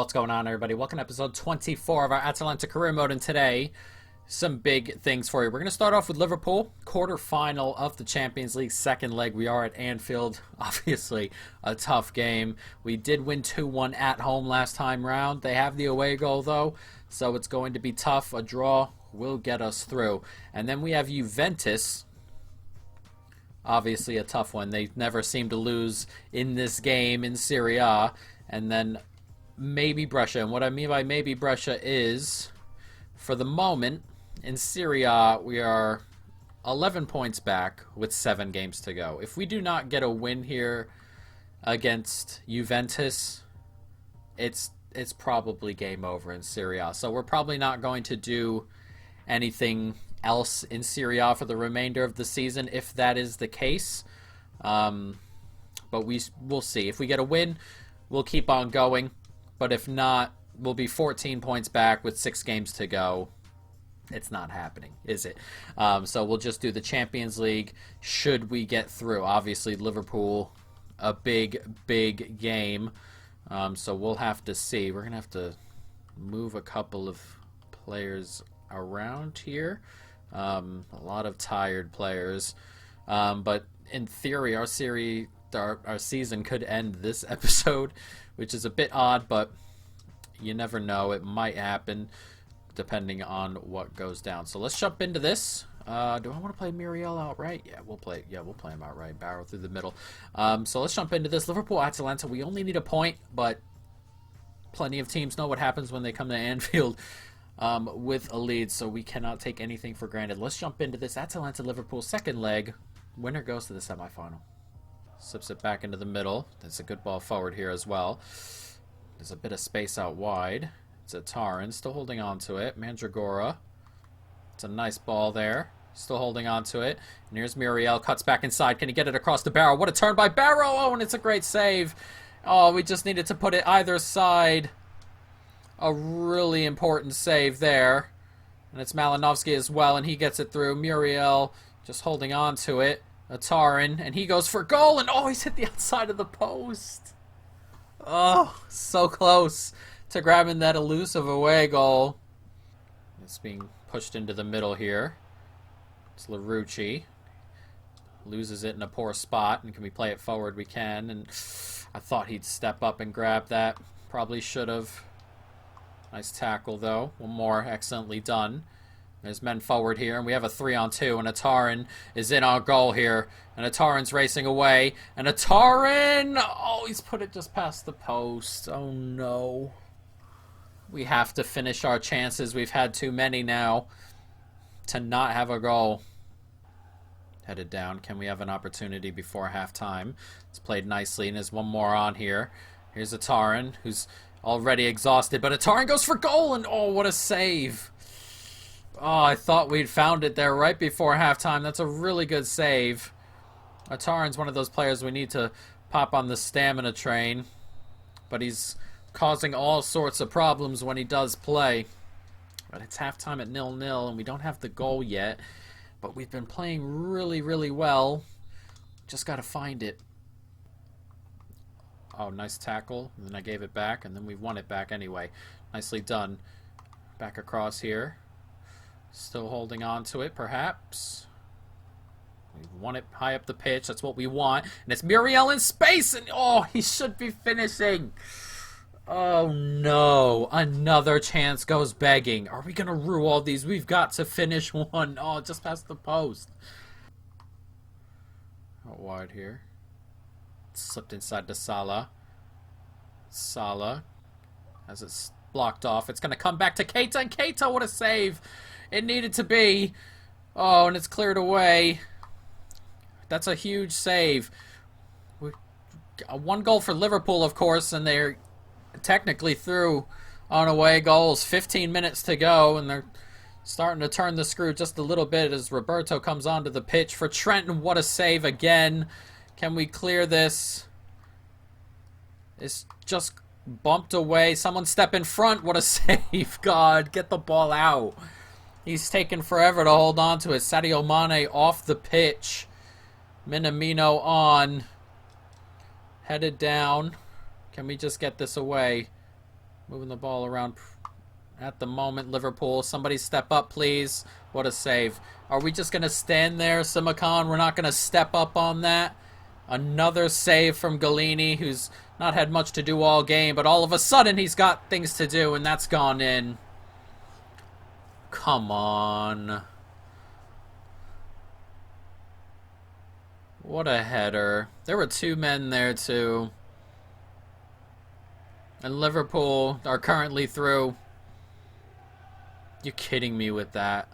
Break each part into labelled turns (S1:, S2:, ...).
S1: What's going on, everybody? Welcome to episode 24 of our Atalanta career mode, and today, some big things for you. We're going to start off with Liverpool, quarterfinal of the Champions League, second leg. We are at Anfield, obviously a tough game. We did win 2-1 at home last time round. They have the away goal, though, so it's going to be tough. A draw will get us through. And then we have Juventus, obviously a tough one. They never seem to lose in this game in Serie A. And then maybe Brescia. And what I mean by maybe Brescia is, for the moment, in Serie A, we are 11 points back with 7 games to go. If we do not get a win here against Juventus, it's probably game over in Serie A. So we're probably not going to do anything else in Serie A for the remainder of the season if that is the case. But we'll see. If we get a win, we'll keep on going. But if not, we'll be 14 points back with 6 games to go. It's not happening, is it? So we'll just do the Champions League should we get through. Obviously, Liverpool, a big, big game. So we'll have to see. We're going to have to move a couple of players around here. A lot of tired players. But in theory, our season could end this episode, which is a bit odd, but you never know. It might happen depending on what goes down. So let's jump into this. Do I want to play Muriel outright? Yeah, we'll play him outright. Barrel through the middle. So let's jump into this. Liverpool, Atalanta. We only need a point, but plenty of teams know what happens when they come to Anfield with a lead, so we cannot take anything for granted. Let's jump into this. Atalanta, Liverpool, second leg. Winner goes to the semifinal. Slips it back into the middle. There's a good ball forward here as well. There's a bit of space out wide. It's a Taran, still holding on to it. Mandragora. It's a nice ball there. Still holding on to it. And here's Muriel. Cuts back inside. Can he get it across the Barrow? What a turn by Barrow! Oh, and it's a great save. Oh, we just needed to put it either side. A really important save there. And it's Malinovsky as well, and he gets it through. Muriel just holding on to it. Taran, and he goes for goal, and oh, he's hit the outside of the post. Oh, so close to grabbing that elusive away goal. It's being pushed into the middle here. It's Larucci. Loses it in a poor spot, and can we play it forward? We can, and I thought he'd step up and grab that. Probably should have. Nice tackle, though. One more, excellently done. There's men forward here, and we have a 3-on-2, and Taran is in our goal here. And Taran's racing away, and Taran! Oh, he's put it just past the post. Oh, no. We have to finish our chances. We've had too many now to not have a goal. Headed down. Can we have an opportunity before halftime? It's played nicely, and there's one more on here. Here's Taran, who's already exhausted, but Taran goes for goal, and oh, what a save. Oh, I thought we'd found it there right before halftime. That's a really good save. Taran's one of those players we need to pop on the stamina train, but he's causing all sorts of problems when he does play. But it's halftime at 0-0, and we don't have the goal yet, but we've been playing really, really well. Just got to find it. Oh, nice tackle. And then I gave it back, and then we won it back anyway. Nicely done. Back across here. Still holding on to it, perhaps. We won it high up the pitch. That's what we want. And it's Muriel in space, and oh, he should be finishing. Oh, no. Another chance goes begging. Are we going to rue all these? We've got to finish one. Oh, just past the post. Out wide here. Slipped inside to Salah. Salah has it blocked off. It's going to come back to Keita, and Keita, what a save. It needed to be. Oh, and it's cleared away. That's a huge save. One goal for Liverpool, of course, and they're technically through on away goals. 15 minutes to go, and they're starting to turn the screw just a little bit as Roberto comes onto the pitch for Trenton. What a save again. Can we clear this? It's just bumped away. Someone step in front. What a save. God, get the ball out. He's taken forever to hold on to it. Sadio Mane off the pitch. Minamino on. Headed down. Can we just get this away? Moving the ball around at the moment. Liverpool, somebody step up, please. What a save. Are we just going to stand there, Simakan? We're not going to step up on that? Another save from Galini, who's not had much to do all game, but all of a sudden he's got things to do, and that's gone in. Come on. What a header. There were two men there, too. And Liverpool are currently through. You're kidding me with that.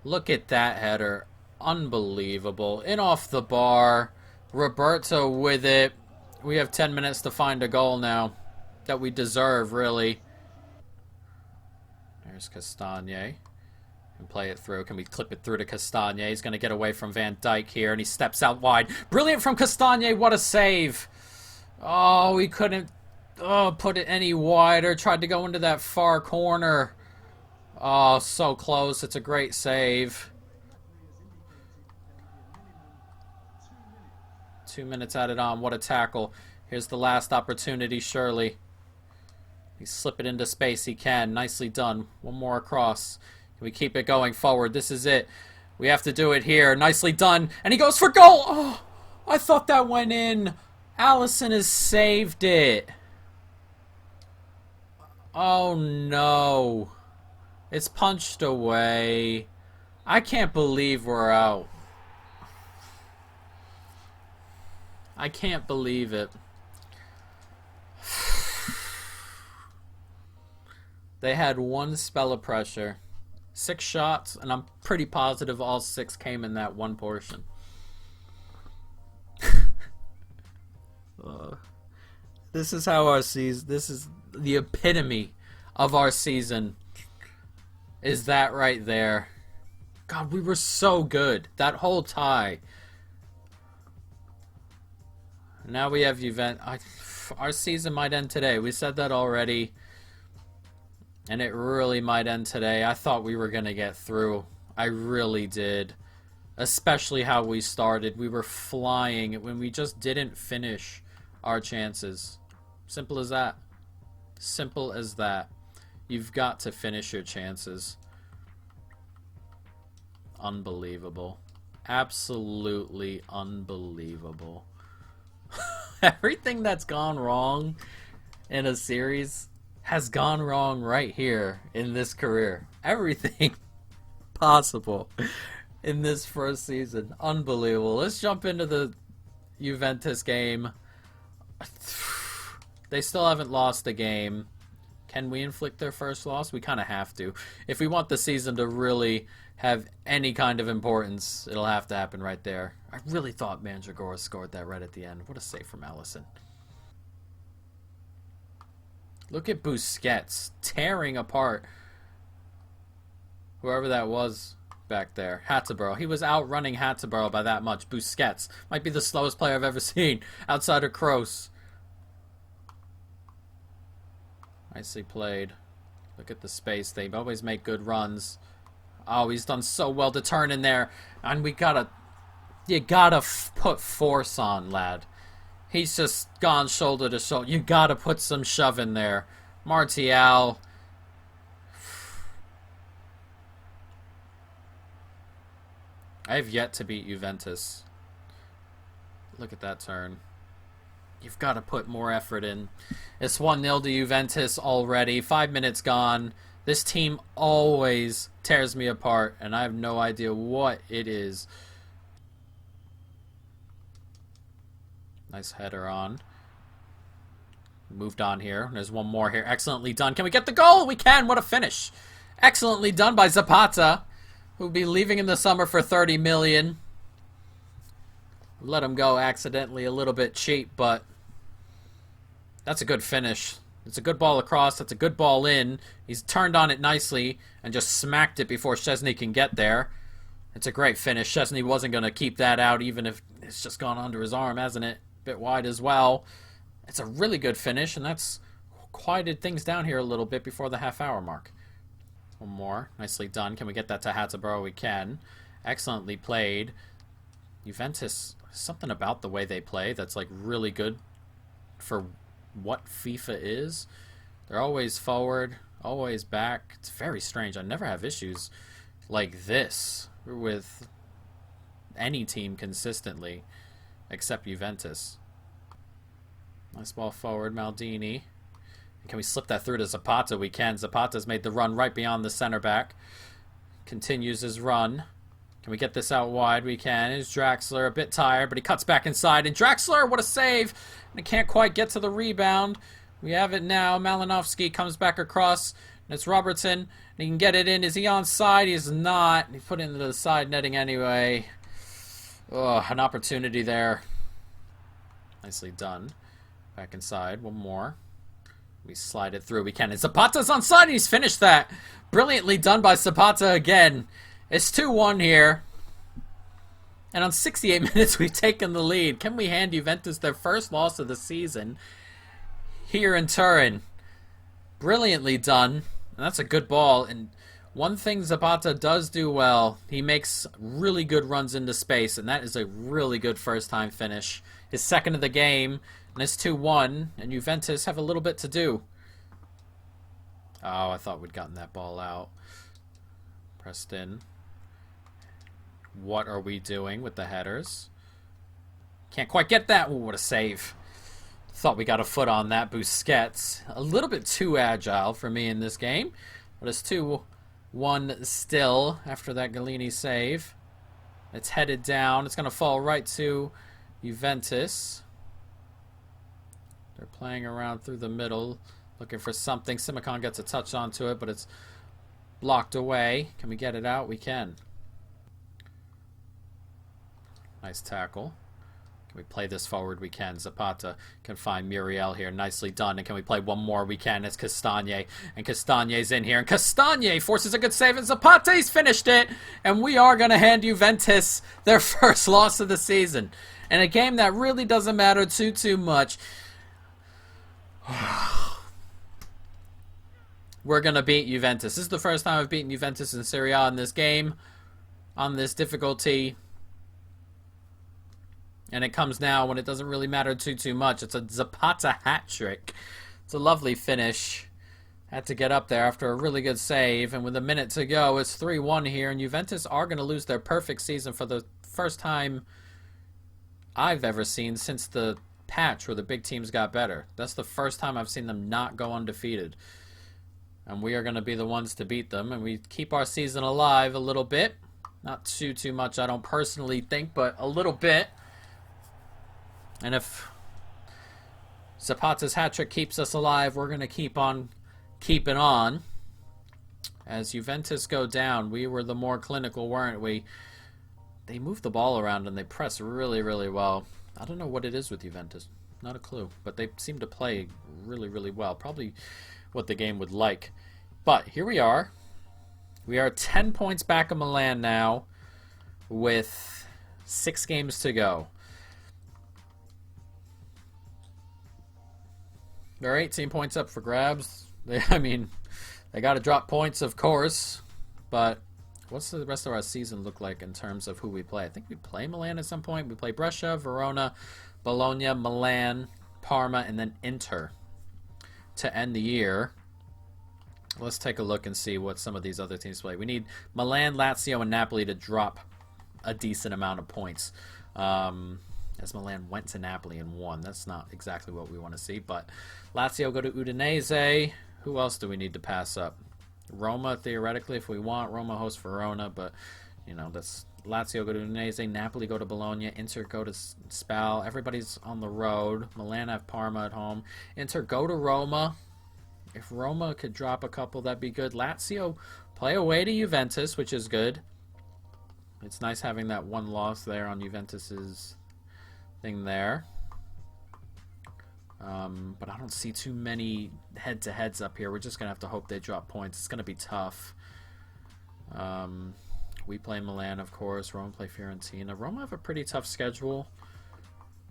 S1: Look at that header. Unbelievable. In off the bar. Roberto with it. We have 10 minutes to find a goal now. That we deserve, really. There's Castagne. And play it through. Can we clip it through to Castagne? He's going to get away from Van Dijk here, and he steps out wide. Brilliant from Castagne. What a save. Oh, we couldn't put it any wider. Tried to go into that far corner. Oh, so close. It's a great save. 2 minutes added on. What a tackle. Here's the last opportunity, surely. He slip it into space. He can. Nicely done. One more across. Can we keep it going forward? This is it. We have to do it here. Nicely done. And he goes for goal. Oh, I thought that went in. Allison has saved it. Oh, no. It's punched away. I can't believe we're out. I can't believe it. They had one spell of pressure. 6 shots, and I'm pretty positive all 6 came in that one portion. This is how our season... This is the epitome of our season. Is that right there. God, we were so good. That whole tie. Now we have Juventus. Our season might end today. We said that already. And it really might end today. I thought we were going to get through. I really did. Especially how we started. We were flying when we just didn't finish our chances. Simple as that. Simple as that. You've got to finish your chances. Unbelievable. Absolutely unbelievable. Everything that's gone wrong in a series has gone wrong right here in this career. Everything possible in this first season. Unbelievable. Let's jump into the Juventus game. They still haven't lost a game. Can we inflict their first loss? We kind of have to. If we want the season to really have any kind of importance, it'll have to happen right there. I really thought Mandragora scored that right at the end. What a save from Allison. Look at Busquets tearing apart whoever that was back there. Hattaboro. He was outrunning Hattaboro by that much. Busquets might be the slowest player I've ever seen outside of Kroos. Nicely played. Look at the space. They always make good runs. Oh, he's done so well to turn in there. And we gotta... You gotta put force on, lad. He's just gone shoulder to shoulder. You gotta put some shove in there. Martial. I have yet to beat Juventus. Look at that turn. You've got to put more effort in. It's 1-0 to Juventus already. 5 minutes gone. This team always tears me apart, and I have no idea what it is. Nice header on. Moved on here. There's one more here. Excellently done. Can we get the goal? We can. What a finish. Excellently done by Zapata, who'll be leaving in the summer for $30 million. Let him go accidentally a little bit cheap, but that's a good finish. It's a good ball across. That's a good ball in. He's turned on it nicely and just smacked it before Szczesny can get there. It's a great finish. Szczesny wasn't going to keep that out, even if it's just gone under his arm, hasn't it? Bit wide as well. It's a really good finish, and that's quieted things down here a little bit before the half-hour mark. One more. Nicely done. Can we get that to Hattaboro? We can. Excellently played. Juventus, something about the way they play that's like really good for what FIFA is. They're always forward, always back. It's very strange. I never have issues like this with any team consistently, except Juventus. Nice ball forward, Maldini. Can we slip that through to Zapata? We can. Zapata's made the run right beyond the center back. Continues his run. Can we get this out wide? We can. Here's Draxler, a bit tired, but he cuts back inside. And Draxler, what a save! And he can't quite get to the rebound. We have it now. Malinovsky comes back across. And it's Robertson. And he can get it in. Is he onside? He's not. He put it into the side netting anyway. Oh, an opportunity there. Nicely done. Back inside. One more. We slide it through. We can. And Zapata's onside, and he's finished that. Brilliantly done by Zapata again. It's 2-1 here. And on 68 minutes, we've taken the lead. Can we hand Juventus their first loss of the season here in Turin? Brilliantly done. And that's a good ball. And one thing Zapata does do well, he makes really good runs into space. And that is a really good first-time finish. His second of the game. And it's 2-1. And Juventus have a little bit to do. Oh, I thought we'd gotten that ball out. Pressed in. What are we doing with the headers? Can't quite get that. Ooh, what a save. Thought we got a foot on that. Busquets. A little bit too agile for me in this game. But it's 2-1 still after that Galini save. It's headed down. It's going to fall right to Juventus. They're playing around through the middle. Looking for something. Simicon gets a touch onto it, but it's blocked away. Can we get it out? We can. Nice tackle. Can we play this forward? We can. Zapata can find Muriel here. Nicely done. And can we play one more? We can. It's Castagne. And Castagne's in here. And Castagne forces a good save. And Zapata's finished it. And we are going to hand Juventus their first loss of the season. In a game that really doesn't matter too much. We're going to beat Juventus. This is the first time I've beaten Juventus in Serie A in this game. On this difficulty. And it comes now when it doesn't really matter too much. It's a Zapata hat trick. It's a lovely finish. Had to get up there after a really good save. And with a minute to go, it's 3-1 here. And Juventus are going to lose their perfect season for the first time I've ever seen since the patch where the big teams got better. That's the first time I've seen them not go undefeated. And we are going to be the ones to beat them. And we keep our season alive a little bit. Not too much, I don't personally think, but a little bit. And if Zapata's hat-trick keeps us alive, we're going to keep on keeping on. As Juventus go down, we were the more clinical, weren't we? They move the ball around and they press really well. I don't know what it is with Juventus. Not a clue. But they seem to play really well. Probably what the game would like. But here we are. We are 10 points back of Milan now with 6 games to go. They're 18 points up for grabs. They got to drop points, of course. But what's the rest of our season look like in terms of who we play? I think we play Milan at some point. We play Brescia, Verona, Bologna, Milan, Parma, and then Inter to end the year. Let's take a look and see what some of these other teams play. We need Milan, Lazio, and Napoli to drop a decent amount of points. As Milan went to Napoli and won. That's not exactly what we want to see. But Lazio go to Udinese. Who else do we need to pass up? Roma, theoretically, if we want. Roma hosts Verona. But, that's Lazio go to Udinese. Napoli go to Bologna. Inter go to Spal. Everybody's on the road. Milan have Parma at home. Inter go to Roma. If Roma could drop a couple, that'd be good. Lazio play away to Juventus, which is good. It's nice having that one loss there on Juventus's thing there. But I don't see too many head-to-heads up here. We're just going to have to hope they drop points. It's going to be tough. We play Milan, of course. Roma play Fiorentina. Roma have a pretty tough schedule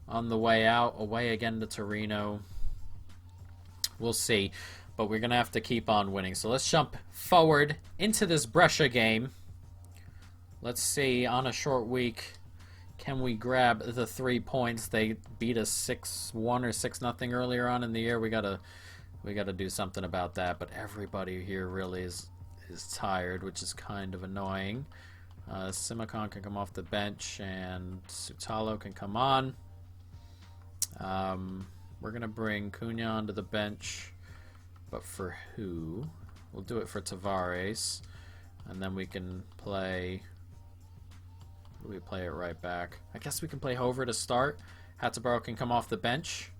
S1: on the way out. Away again to Torino. We'll see. But we're going to have to keep on winning. So let's jump forward into this Brescia game. Let's see, on a short week, can we grab the 3 points? They beat us 6-1 or 6-0 earlier on in the year. We gotta We got to do something about that. But everybody here really is tired, which is kind of annoying. Simicon can come off the bench, and Sutalo can come on. We're going to bring Cunha onto the bench. But for who? We'll do it for Tavares. And then we can play... We play it right back. I guess we can play Hover to start. Hatterborough can come off the bench.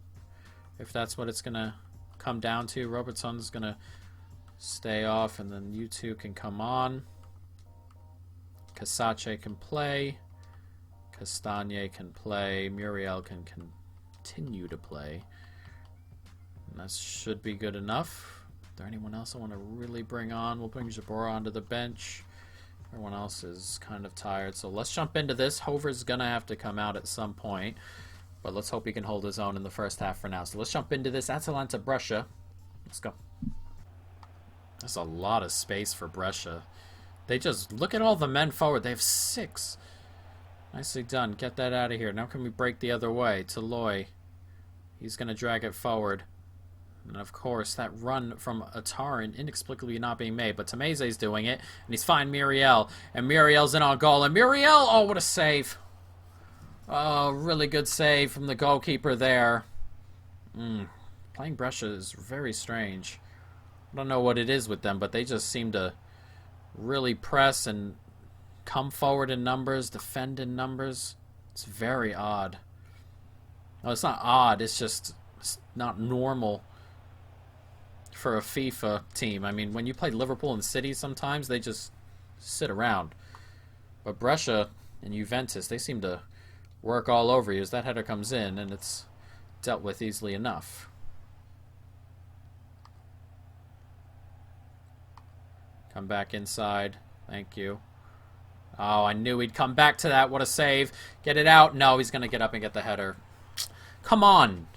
S1: If that's what it's going to come down to. Robertson's going to stay off, and then you two can come on. Casace can play. Castagne can play. Muriel can continue to play. And that should be good enough. Is there anyone else I want to really bring on? We'll bring Jabora onto the bench. Everyone else is kind of tired. So let's jump into this. Hover's going to have to come out at some point. But let's hope he can hold his own in the first half for now. So let's jump into this. Atalanta Brescia. Let's go. That's a lot of space for Brescia. They just... Look at all the men forward. They have 6. Nicely done. Get that out of here. Now can we break the other way? Toloy. He's going to drag it forward. And of course, that run from Atarin inexplicably not being made. But Tameze's doing it. And he's fine Muriel. And Muriel's in on goal. And Muriel! Oh, what a save. Oh, really good save from the goalkeeper there. Playing Brescia is very strange. I don't know what it is with them, but they just seem to really press and come forward in numbers, defend in numbers. It's very odd. No, it's not odd. It's just not normal for a FIFA team. I mean, when you play Liverpool and City sometimes, they just sit around. But Brescia and Juventus, they seem to work all over you as that header comes in, and it's dealt with easily enough. Come back inside. Thank you. Oh, I knew he'd come back to that. What a save. Get it out. No, he's going to get up and get the header. Come on.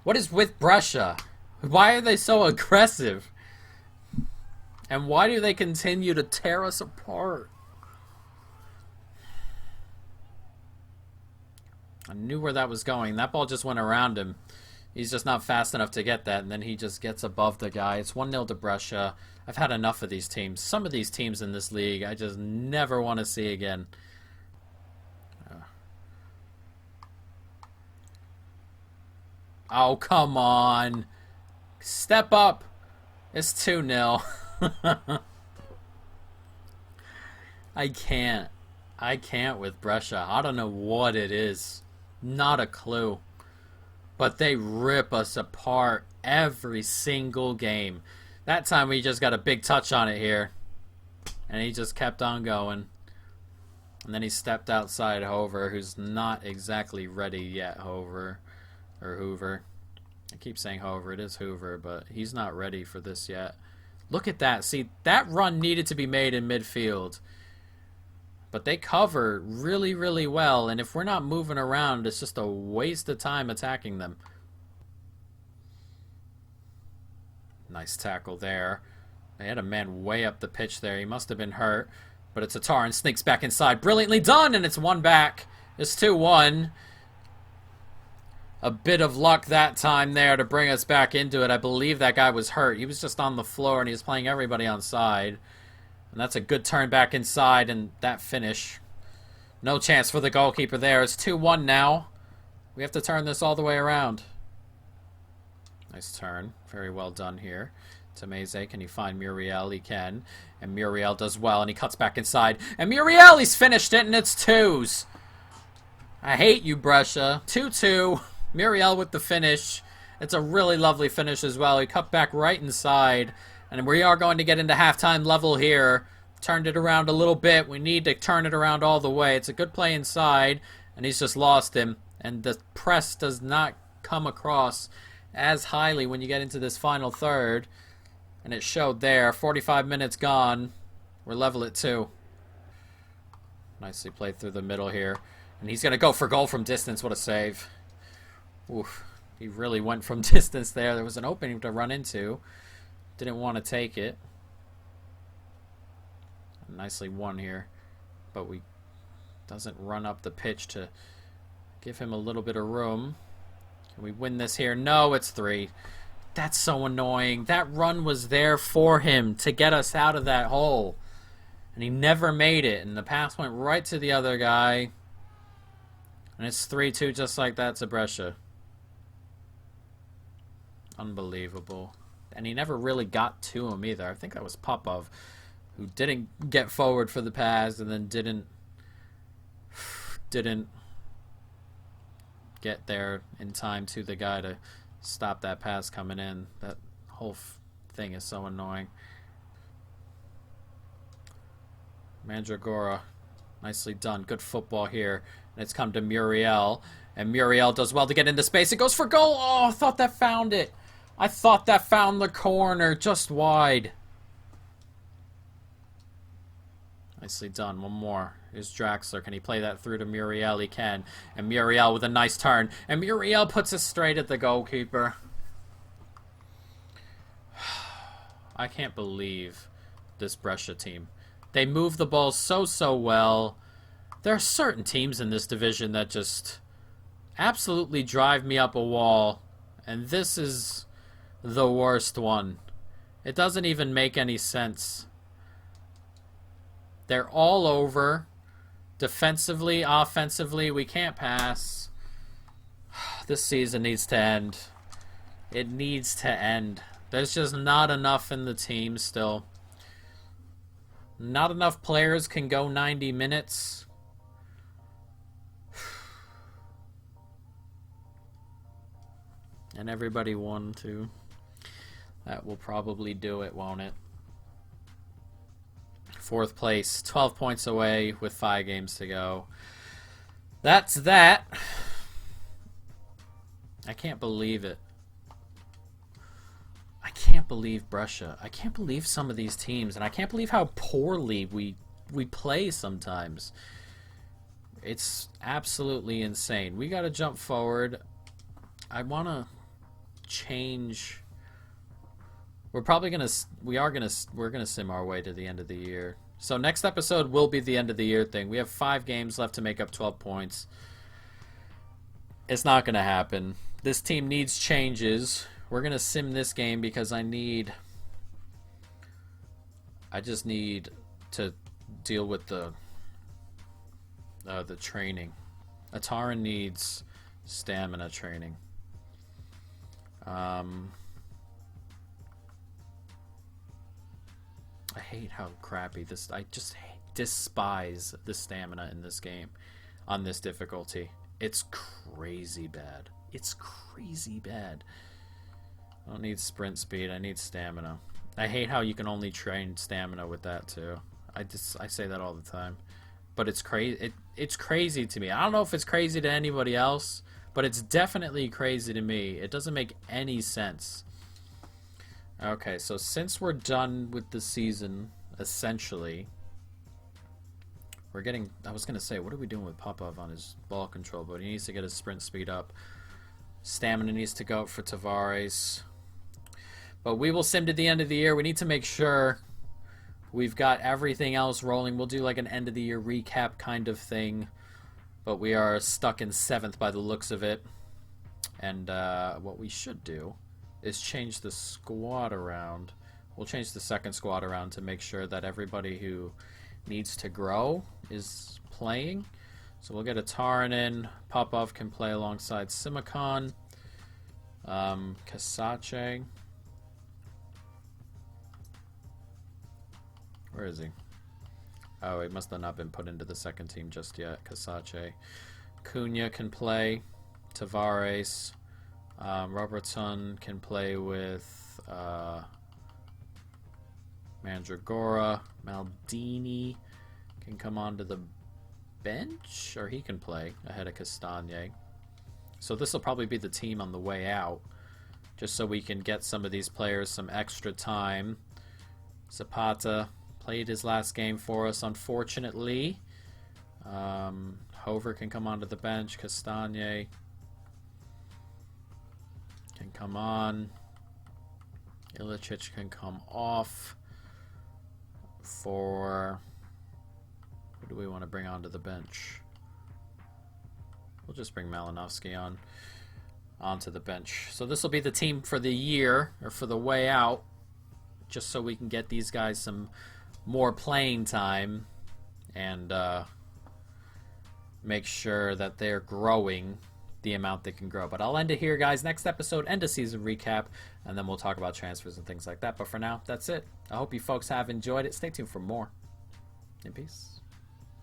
S1: What is with Brescia? Why are they so aggressive? And why do they continue to tear us apart? I knew where that was going. That ball just went around him. He's just not fast enough to get that, and then he just gets above the guy. It's 1-0 to Brescia. I've had enough of these teams. Some of these teams in this league I just never want to see again. Oh, come on. Step up. It's 2-0. I can't. I can't with Brescia. I don't know what it is. Not a clue. But they rip us apart every single game. That time we just got a big touch on it here. And he just kept on going. And then he stepped outside Hover, who's not exactly ready yet, Hover. Or Hoover. I keep saying Hover. It is Hoover, but he's not ready for this yet. Look at that. See, that run needed to be made in midfield. But they cover really, really well. And if we're not moving around, it's just a waste of time attacking them. Nice tackle there. They had a man way up the pitch there. He must have been hurt. But it's Atarin. Sneaks back inside. Brilliantly done. And it's 1 back. It's 2-1. A bit of luck that time there to bring us back into it. I believe that guy was hurt. He was just on the floor and he was playing everybody on side. And that's a good turn back inside, and that finish. No chance for the goalkeeper there. It's 2-1 now. We have to turn this all the way around. Nice turn. Very well done here. Tameze, can he find Muriel? He can. And Muriel does well, and he cuts back inside. And Muriel, he's finished it, and it's 2s. I hate you, Brescia. 2-2. Muriel with the finish. It's a really lovely finish as well. He cut back right inside. And we are going to get into halftime level here. Turned it around a little bit. We need to turn it around all the way. It's a good play inside. And he's just lost him. And the press does not come across as highly when you get into this final third. And it showed there. 45 minutes gone. We're level at 2. Nicely played through the middle here. And he's going to go for goal from distance. What a save. Oof. He really went from distance there. There was an opening to run into. Didn't want to take it. Nicely won here. But we doesn't run up the pitch to give him a little bit of room. Can we win this here? No, it's 3. That's so annoying. That run was there for him to get us out of that hole. And he never made it. And the pass went right to the other guy. And it's 3-2 just like that to Brescia. Unbelievable. And he never really got to him either. I think that was Popov, who didn't get forward for the pass and then didn't get there in time to the guy to stop that pass coming in. That whole thing is so annoying. Mandragora, nicely done. Good football here. And it's come to Muriel. And Muriel does well to get into space. It goes for goal. Oh, I thought that found it. I thought that found the corner just wide. Nicely done. One more. Here's Draxler. Can he play that through to Muriel? He can. And Muriel with a nice turn. And Muriel puts it straight at the goalkeeper. I can't believe this Brescia team. They move the ball so well. There are certain teams in this division that just absolutely drive me up a wall. And this is the worst one. It doesn't even make any sense. They're all over. Defensively, offensively, we can't pass. This season needs to end. It needs to end. There's just not enough in the team still. Not enough players can go 90 minutes. And everybody won too. That will probably do it, won't it? 4th place, 12 points away with 5 games to go. That's that. I can't believe it. I can't believe Brescia. I can't believe some of these teams, and I can't believe how poorly we play sometimes. It's absolutely insane. We got to jump forward. I want to change. We're gonna sim our way to the end of the year. So next episode will be the end of the year thing. We have 5 games left to make up 12 points. It's not gonna happen. This team needs changes. We're gonna sim this game because I just need to deal with the training. Atara needs stamina training. I hate how crappy this. I just despise the stamina in this game on this difficulty. It's crazy bad. It's crazy bad. I don't need sprint speed. I need stamina. I hate how you can only train stamina with that too. I say that all the time, but it's crazy. It's crazy to me. I don't know if it's crazy to anybody else, but it's definitely crazy to me. It doesn't make any sense. Okay, so since we're done with the season, essentially, we're getting... I was going to say, what are we doing with Popov on his ball control? But he needs to get his sprint speed up. Stamina needs to go up for Tavares. But we will sim to the end of the year. We need to make sure we've got everything else rolling. We'll do like an end of the year recap kind of thing. But we are stuck in 7th by the looks of it. And what we should do is change the squad around. We'll change the second squad around to make sure that everybody who needs to grow is playing. So we'll get a Taran in. Popov can play alongside Simakon. Kasache. Where is he? Oh, he must have not been put into the second team just yet. Kasache. Cunha can play. Tavares. Robertson can play with Mandragora. Maldini can come onto the bench, or he can play ahead of Castagne. So this will probably be the team on the way out, just so we can get some of these players some extra time. Zapata played his last game for us, unfortunately. Hover can come onto the bench. Castagne can come on. Ilicic can come off. For who do we want to bring onto the bench? We'll just bring Malinovsky on. onto the bench. So this will be the team for the year, or for the way out, just so we can get these guys some more playing time and make sure that they're growing the amount they can grow. But I'll end it here, guys. Next episode, end of season recap, and then we'll talk about transfers and things like that. But for now, that's it. I hope you folks have enjoyed it. Stay tuned for more. In peace.